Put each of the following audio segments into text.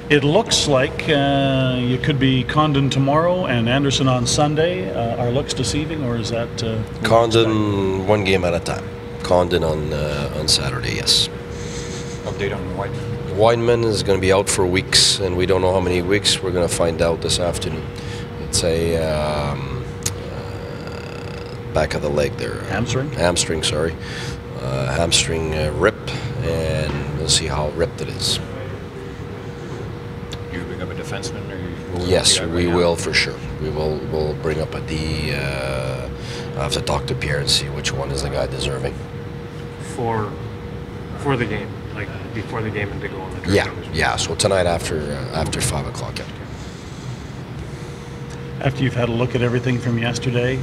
It looks like you could be Condon tomorrow and Anderson on Sunday. Are looks deceiving, or is that... Condon one game at a time. Condon on Saturday, yes. Update on Wideman? Wideman is going to be out for weeks, and we don't know how many weeks. We're going to find out this afternoon. It's a back of the leg there. Hamstring? Hamstring, sorry. Hamstring rip, and we'll see how ripped it is. You bring up a defenseman, or yes, we will for sure. We'll bring up a D. I'll have to talk to Pierre and see which one is the guy deserving. For the game, like before the game and to go on the trip. Yeah. So tonight after 5 o'clock. Yeah. After you've had a look at everything from yesterday,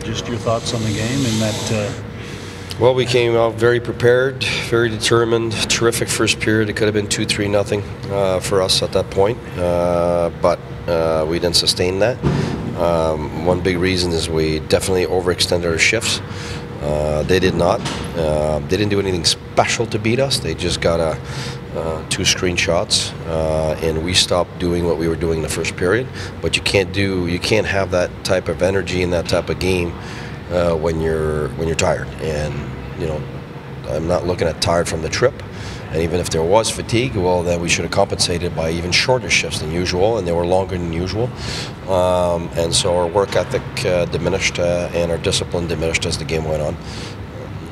just your thoughts on the game and that. Well, we came out very prepared, very determined. Terrific first period. It could have been 2-3-0 for us at that point, but we didn't sustain that. One big reason is we definitely overextended our shifts. They did not. They didn't do anything special to beat us. They just got 2 screenshots, and we stopped doing what we were doing in the first period. But you can't have that type of energy in that type of game when you're tired. And I'm not looking at tired from the trip. And even if there was fatigue, well, then we should have compensated by even shorter shifts than usual, and they were longer than usual. And so our work ethic diminished, and our discipline diminished as the game went on.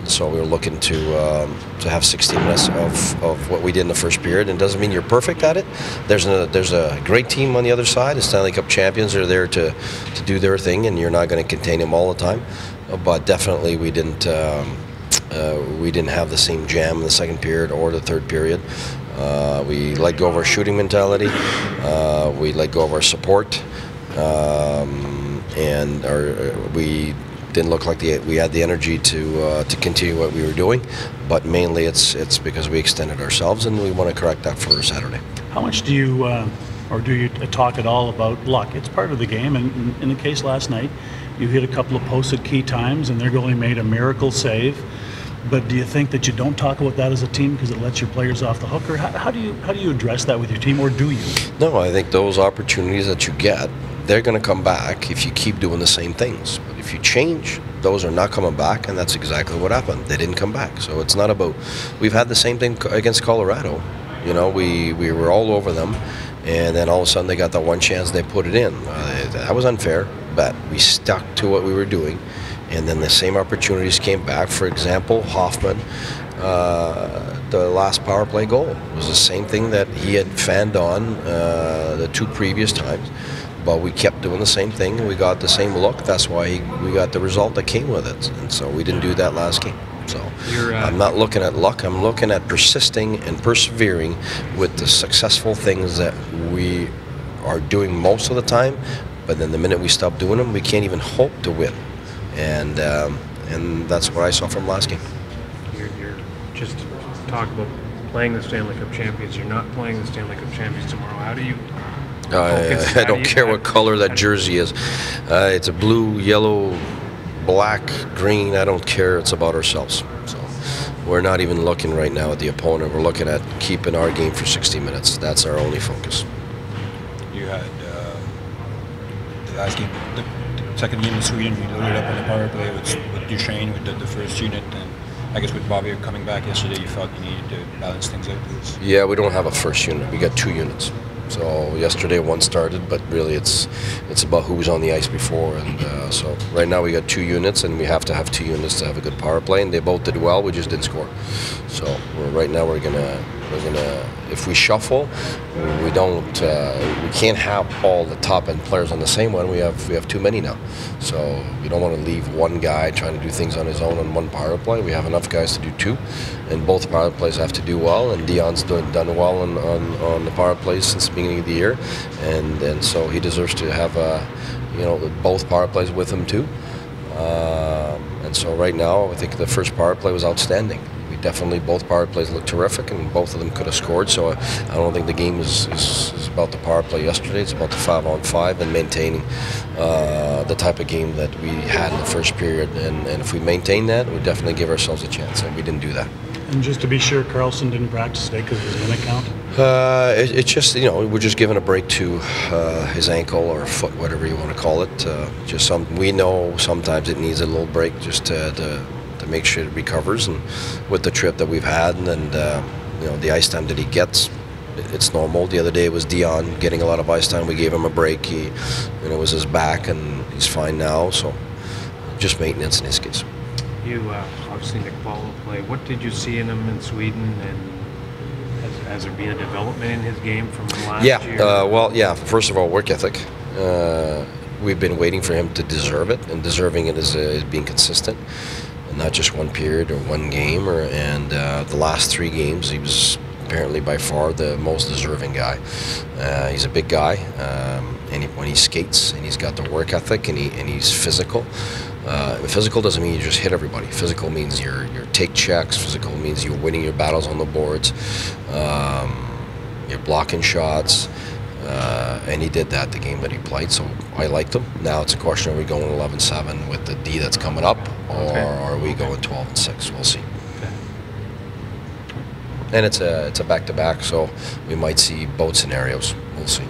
So we were looking to have 60 minutes of what we did in the first period. And it doesn't mean you're perfect at it. There's a great team on the other side. The Stanley Cup champions are there to do their thing, and you're not going to contain them all the time. But definitely we didn't have the same jam in the second period or the third period. We let go of our shooting mentality. We let go of our support, and we didn't look like we had the energy to continue what we were doing. But mainly it's because we extended ourselves, and we want to correct that for Saturday. How much do you, or do you talk at all about luck? It's part of the game, and in the case last night, you hit a couple of posted key times, and their goalie made a miracle save. But do you think that you don't talk about that as a team because it lets your players off the hook, or how do you address that with your team, or do you? No, I think those opportunities that you get, they're going to come back if you keep doing the same things. But if you change, those are not coming back, and that's exactly what happened. They didn't come back. So it's not about. We've had the same thing against Colorado. We were all over them, and then all of a sudden they got that one chance, they put it in. That was unfair, but we stuck to what we were doing. And then the same opportunities came back. For example, Hoffman, the last power play goal was the same thing that he had fanned on the 2 previous times. But we kept doing the same thing. We got the same look. That's why we got the result that came with it. And so we didn't do that last game. So I'm not looking at luck. I'm looking at persisting and persevering with the successful things that we are doing most of the time. But then the minute we stop doing them, we can't even hope to win. And that's what I saw from last game. You're just talk about playing the Stanley Cup champions. You're not playing the Stanley Cup champions tomorrow. How do you? I don't care what color that jersey is. It's a blue, yellow, black, green. I don't care. It's about ourselves. So we're not even looking right now at the opponent. We're looking at keeping our game for 60 minutes. That's our only focus. You had the last game. Second game in Sweden, we loaded up on the power play with Duchesne, with the first unit, and I guess with Bobby coming back yesterday, you felt you needed to balance things out. Yeah, we don't have a first unit. We got 2 units. So yesterday one started, but really it's about who was on the ice before, and so right now we got 2 units, and we have to have 2 units to have a good power play, and they both did well. We just didn't score. So right now we're gonna if we shuffle, we can't have all the top end players on the same one. We have too many now, so we don't want to leave one guy trying to do things on his own on one power play. We have enough guys to do 2, and both power plays have to do well. And Dion's done well on the power plays since the beginning of the year, and so he deserves to have both power plays with him too. And so right now, I think the first power play was outstanding. We definitely both power plays looked terrific, and both of them could have scored. So I don't think the game is about the power play yesterday. It's about the 5-on-5 and maintaining the type of game that we had in the first period. And if we maintain that, we definitely give ourselves a chance, and we didn't do that. And just to be sure, Carlson didn't practice today because of his minute count? It's just, we're just giving a break to his ankle or foot, whatever you want to call it. We know sometimes it needs a little break just to make sure it recovers. And with the trip that we've had and the ice time that he gets, it's normal. The other day it was Dion getting a lot of ice time. We gave him a break. It was his back, and he's fine now. So just maintenance in his case. You obviously Nick Paolo play. What did you see in him in Sweden, and has there been a development in his game from last year? First of all, work ethic. We've been waiting for him to deserve it, and deserving it is being consistent, and not just one period or one game. The last 3 games, he was apparently by far the most deserving guy. He's a big guy, and when he skates, and he's got the work ethic, and he's physical. Physical doesn't mean you just hit everybody. Physical means you're take checks. Physical means you're winning your battles on the boards. You're blocking shots. And he did that the game that he played, so I liked him. Now it's a question, are we going 11-7 with the D that's coming up, or are we going 12-6? We'll see. Okay. And it's a back-to-back, so we might see both scenarios. We'll see.